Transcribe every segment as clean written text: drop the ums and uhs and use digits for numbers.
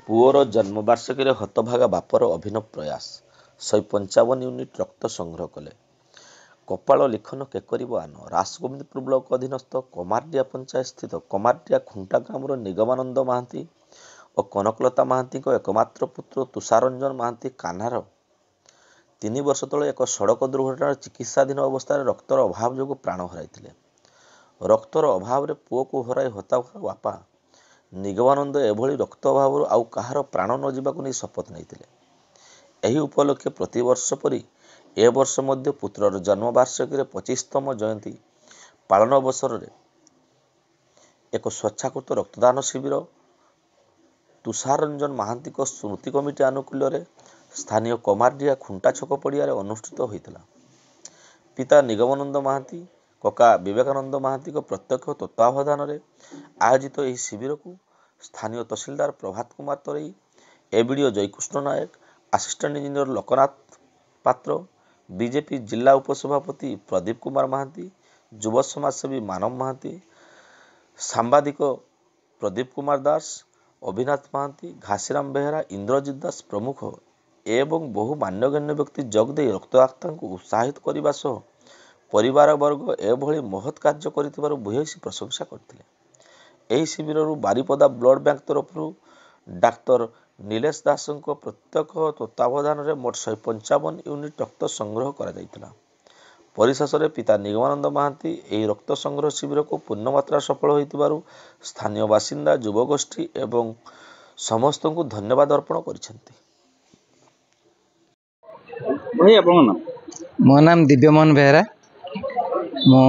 पुओर जन्मवार्षिकी हतभागा बापर अभिनव प्रयास 155 यूनिट रक्त संग्रह कले। कपाल लिखन केकरिब आन। रासगोविंदपुर ब्लॉक अधीनस्थ कमारडिया पंचायत स्थित कमारडिया खुंटा ग्रामर निगमानंद महांती और कनकलता महांती एकमात्र पुत्र तुषारंजन महांती कान्हार 3 वर्ष तले एक सड़क दुर्घटना चिकित्साधीन अवस्था रक्तर अभाव जो प्राण हराई। रक्तर अभाव पुओ को हराई हताश बापा निगमानंद एभली रक्त अभाव आउ कहार प्राण न जावाक नहीं शपथ नहीं। यही उपलक्षे प्रतिवर्ष परी ए वर्ष मध्य पुत्रर जन्मवार्षिकी 25तम जयंती पालन अवसर में एक स्वेच्छाकृत रक्तदान शिविर तुषारंजन महांती स्मृति कमिटी आनुकूल्य स्थानीय कमारडिया खुंटा छक पड़िया अनुष्ठित होता। पिता निगमानंद महांती कका विवेकानंद महांती प्रत्यक्ष तत्वावधान में आयोजित यह शिविर को स्थानीय तहसीलदार प्रभात कुमार तरई, एबीडीओ जयकृष्ण नायक, असिस्टेंट इंजीनियर लोकनाथ पात्र, बीजेपी जिला उपसभापति प्रदीप कुमार महांती, युव समाजसेवी मानव महांती, सांबादिक प्रदीप कुमार दास, अभिनाथ महांती, घासीराम बेहरा, इंद्रजित दास प्रमुख एवं बहु मान्यगण्य व्यक्ति जोगदे रक्तदाता को उत्साहित करने सह परिवार वर्ग एभली महत् कार्य कर भूयसी प्रशंसा करते। यही शिविर बारिपदा ब्लड बैंक तरफ डाक्तर नीलेश दास प्रत्यक्ष तत्वावधान में मोट 155 यूनिट रक्त संग्रह कर परिशेष में पिता निगमानंद महांती यह रक्त संग्रह शिविर को पूर्णमात्रा सफल होइतिबारु स्थानीय बासिंदा युवगोष्ठी एवं समस्त को धन्यवाद अर्पण करिसेंती। मो नाम दिव्यमोहन बेहरा, मो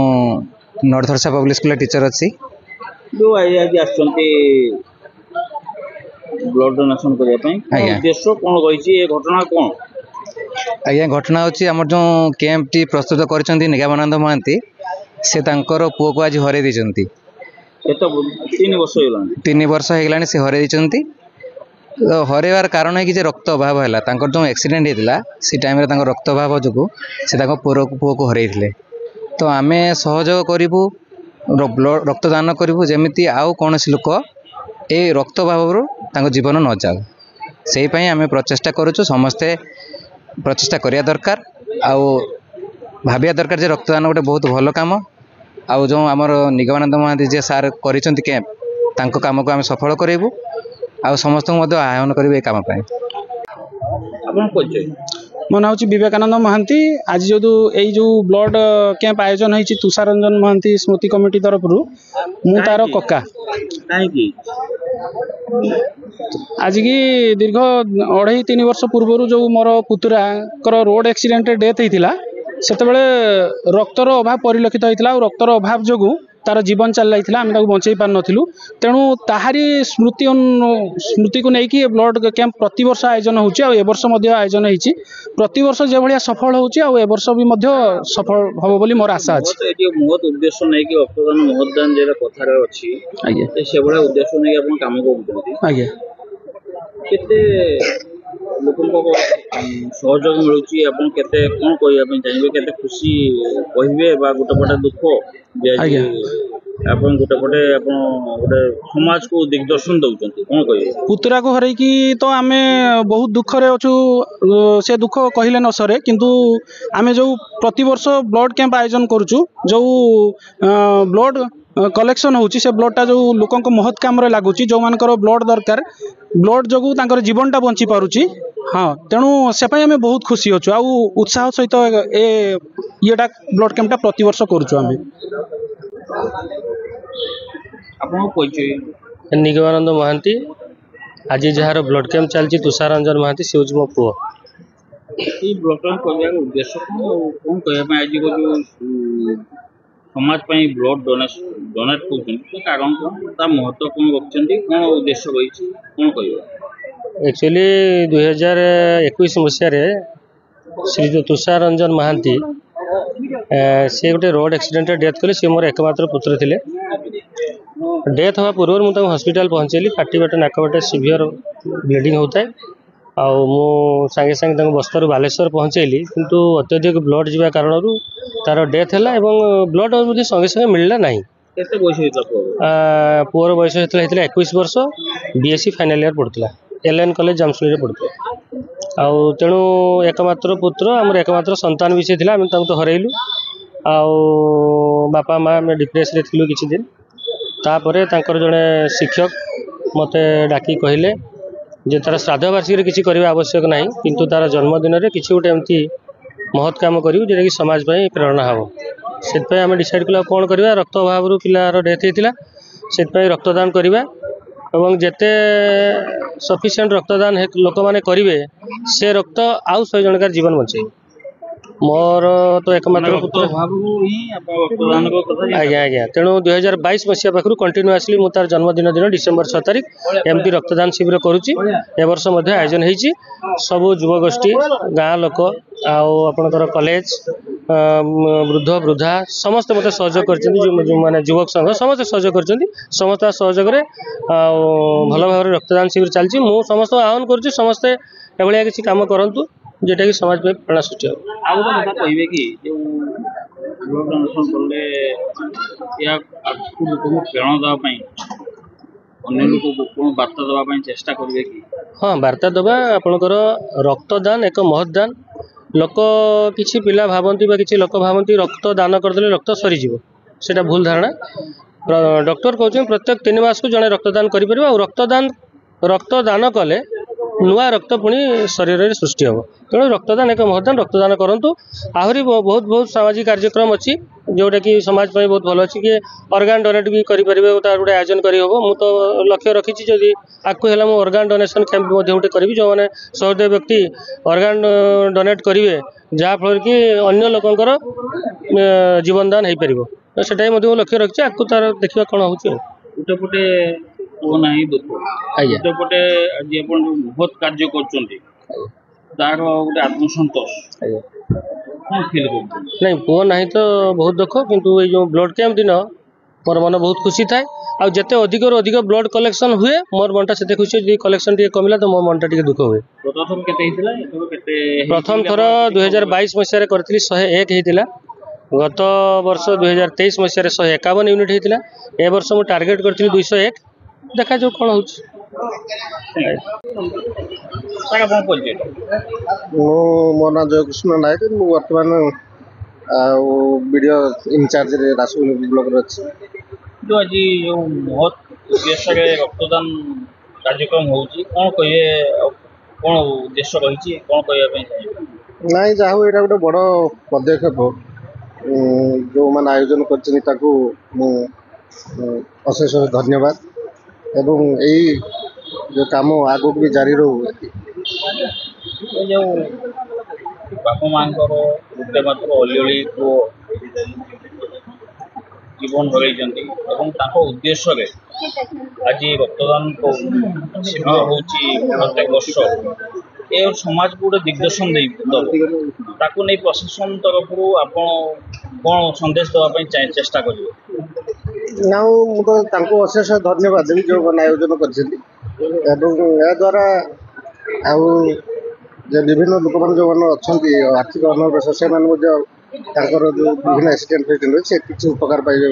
नॉर्थरसा पब्लिक स्कूल टीचर अच्छी। जो आज आसछंती ब्लड डोनेशन करिया पई उद्देश्य कोन रहिछि ए घटना कोन? आज्ञा घटना होची हमर जो कैंप टी प्रस्तुत करछंती निगमानंद महांती से तांकर पुओ को आज हरे दिचंती। एतो 3 वर्ष होलानी 3 वर्ष हेलानी से हरे दिचंती। तो हरेवार कारण है कि रक्त अभाव है तांकर जो एक्सीडेंट होता से टाइम रे तांकर रक्त अभाव जो से पुओ को हरई। तो आमे सहयोग करूँ रक्तदान करूँ जमी आउ कौन लोक ए रक्त अभाव जीवन न जाऊ से आम प्रचेषा करुँ। समस्ते प्रचेषा करिया दरकार आउ भाविया दरकार जे रक्तदान गोटे बहुत भल कम आउ जो आमर निगमानंद महांती जे सार करिसेंती कैंप तांको काम को आम सफल करेबू आउ समस्त को आह्वान करेंगे काम पाए। मो ना हूँ विवेकानंद महांती। आज जो ब्लड कैंप आयोजन होती तुषारंजन महांती स्मृति कमिटी तरफ मु तार कका आज की दीर्घ 2.5-3 वर्ष पूर्व जो मोर पुतुरा रोड एक्सीडेंट डेथ होता से रक्तर अभाव परिलक्षित होता और रक्तर अभाव जो तार जीवन चल जाता आम बचाई पार नु। तेणु ताहारी स्मृति को लेकिन ब्लड कैंप प्रति वर्ष आयोजन होर्ष आयोजन होती प्रति वर्ष जो भाया सफल होर्ष भी सफल हम बोली मोर आशा अच्छी। महत् उद्देश्य नहीं कि रक्तदान महदान जो कथार अच्छी से भाया उद्देश्य नहीं आप कम कर लोक सहयोग मिलूँ आप कौन कहवाई चाहिए के खुशी कहे गोटे पटे दुख आप गोटे पटे गोटे समाज को दिग्दर्शन दौरान कौन कहे पुतरा को हर तो आम बहुत दुख रे अच्छु से दुख कहले न सरे किंतु आम जो प्रति वर्ष ब्लड कैंप आयोजन करुचु जो ब्लड कलेक्शन होची से ब्लडटा जो लोक महत् काम लगुच जो मानकर ब्लड दरकार ब्लड जो जीवनटा बंची पारुची। हाँ तेणु से आम बहुत खुशी अच्छु आ उत्साह सहित येटा ब्लड कैंपटा प्रति वर्ष करुचु आम। निगमानंद महांती आज जार ब्लड कैंप चलती तुषारंजन महांती से मो पुओ ब्लड कैंप करने उद्देश्य कौन कहना आज जो समाज ब्लड डोनेट कर कारण कौन महत्व कौन रखते कौन उद्देश्य रही कौन कह एक्चुअली 2021 मसीह श्री तुषारंजन महांती से गोटे रोड एक्सीडेंट डेथ कले सी मोर एकमात्र पुत्र थे। डेथ हवा पूर्व मुझे हॉस्पिटल पहुँचेली पार्टी बाटे नाक बाटे सीवियर ब्लीडिंग होता है आउ सांगे सांगे बस्तर बालेश्वर पहुँचेली किंतु अत्यधिक ब्लड जावा कारण तार डेथ है ब्लड मुझे संगे संगे मिलला ना। पुअर बयस होता 21 वर्ष बीएससी फाइनल ईयर पढ़ुला। LN କଲେଜ ଜାମଶୁଳିରେ ପଢ଼ୁଥିଲେ। ଆଉ ତେଣୁ एकमात्र पुत्र आमर एकमात्र संतान भी से आम तो हरइलु। आउ बापा माँ आम डिप्रेस थिलु किछि दिन तापर तांकर जड़े शिक्षक मते डाकी कहले जे तार श्राद्ध वार्षिक किसी करवा आवश्यक नहीं किंतु तार जन्मदिन में किसी गोटे एमती महत् काम करूँ जोटा कि समाज में प्रेरणा हम से आम डिसाइड कला कौन करवा रक्त अभाव पिलार डेथ होता से रक्तदान करवा एवं जेते सफिशिएंट रक्तदान लोक मैंने करेंगे से रक्त आउ 100 जनकार जीवन बचे। मोर तो एकमात्र पुत्र आज्ञा आज्ञा तेणु 2022 मसीहा पाखु कंटिन्यूअसली मु तार जन्मदिन दिन डिसेम्बर 6 तारिख एमती रक्तदान शिविर करुच्ची। ए वर्ष आयोजन होती सबू युवगोष्ठी गाँ लोक आपर कॉलेज वृद्ध वृद्धा समस्त मत सहयोग कर युवक संघ समस्त सहयोग कर समस्त सहयोग भल भाव रक्तदान शिविर चलती। मु समस्त आह्वान करुच्ची समस्ते एभलिया किसी काम करूँ जोटा कि समाज में प्रेरणा सृष्टि हो। ଆଉ ଗୋଟେ କଥା କହିବେ କି ଯେଉଁ ବ୍ଲଡ୍ ଡୋନେସନ୍ କଲେ ଏହା ଆଗକୁ ଲୋକଙ୍କୁ ପ୍ରେରଣା ଦେବା ପାଇଁ ଅନ୍ୟ ଲୋକକୁ କ'ଣ ବାର୍ତ୍ତା ଦେବା ପାଇଁ ଚେଷ୍ଟା କରିବେ କି? हाँ वार्ता दबा आपणकर रक्तदान एक महदान लोक किसी पिला भावती किसी लोक भावती रक्त दान करदे रक्त सरीज से भूल धारणा। डॉक्टर कहते प्रत्येक 3 मास को जड़े रक्तदान कर रक्तदान कले नुआ रक्त पुणी शरीर में सृष्टि हम तेणु रक्तदान एक महदान रक्तदान करूँ। आहरी बहुत बहुत सामाजिक कार्यक्रम अच्छी जोटा कि समाज में बहुत भल अच्छी कि ऑर्गन डोनेट भी करेंगे तार गोटे आयोजन करहब। मु तो लक्ष्य रखी जदि आपको है ऑर्गन डोनेशन कैंप गोटे करी जो मैंने सहृदय व्यक्ति ऑर्गन डोनेट करेंगे जहाँफल कि अन्य लोकंर जीवनदान हो पार तो सेटा लक्ष्य रखी आपको तार देखा कौन हो ଗୋଟେ ପଟେ ପୁଅ ନାହିଁ ଦୁଃଖ ଆଜ୍ଞା ଗୋଟେ ପଟେ ଆଜି ଆପଣ ଯେଉଁ ବହୁତ କାର୍ଯ୍ୟ କରୁଛନ୍ତି ତାର ଗୋଟେ ଆତ୍ମସନ୍ତୋଷ କ'ଣ ଫିଲ୍ କରୁଛନ୍ତି? नहीं पुओ नहीं तो बहुत दुख किंतु ये जो ब्लड कैंप दिन मोर मन बहुत खुशी थाए आ जिते अधिक अधिक ब्लड कलेक्शन हुए मोर मनटा से खुशी जी कलेक्शन टी कमिला तो मोर मनटा टी दुख हुए। प्रथम थर 2022 मसीह करथिली 101 होता गत वर्ष 2023 मसीह 151 यूनिट होता ए वर्ष मु टार्गेट करथिली 201 देखा जो कौन हो। मो ना जयकृष्ण नायक मु बर्तमान वीडियो इनचार्ज रासुल ब्लॉक अच्छी जो आज जो बहुत उद्देश्य रक्तदान कार्यक्रम होउची कौन कहे कौन उद्देश्य रही कौन कहना नाई जा यहाँ गोटे बड़ पदक्षेप जो मैंने आयोजन करशेष धन्यवाद एवं यही जो काम आगू भी जारी रहू। जो बापा माँ गोटे मात्र अली पुओ जीवन हर उद्देश्य आज रक्तदान शिविर होची प्रत्येक वर्ष ए समाज को गोटे दिग्दर्शन ताकू नहीं प्रशासन तरफ आप कौन संदेश देवाई चेष्टा करेंगे? ना मुझे अशेष धन्यवाद देवी जो मैंने आयोजन करद्वारा विभिन्न लोक मैंने जो मैंने अच्छा आर्थिक अनपेश से जो विभिन्न एक्सीडेंट से किसी उपकार पाइबे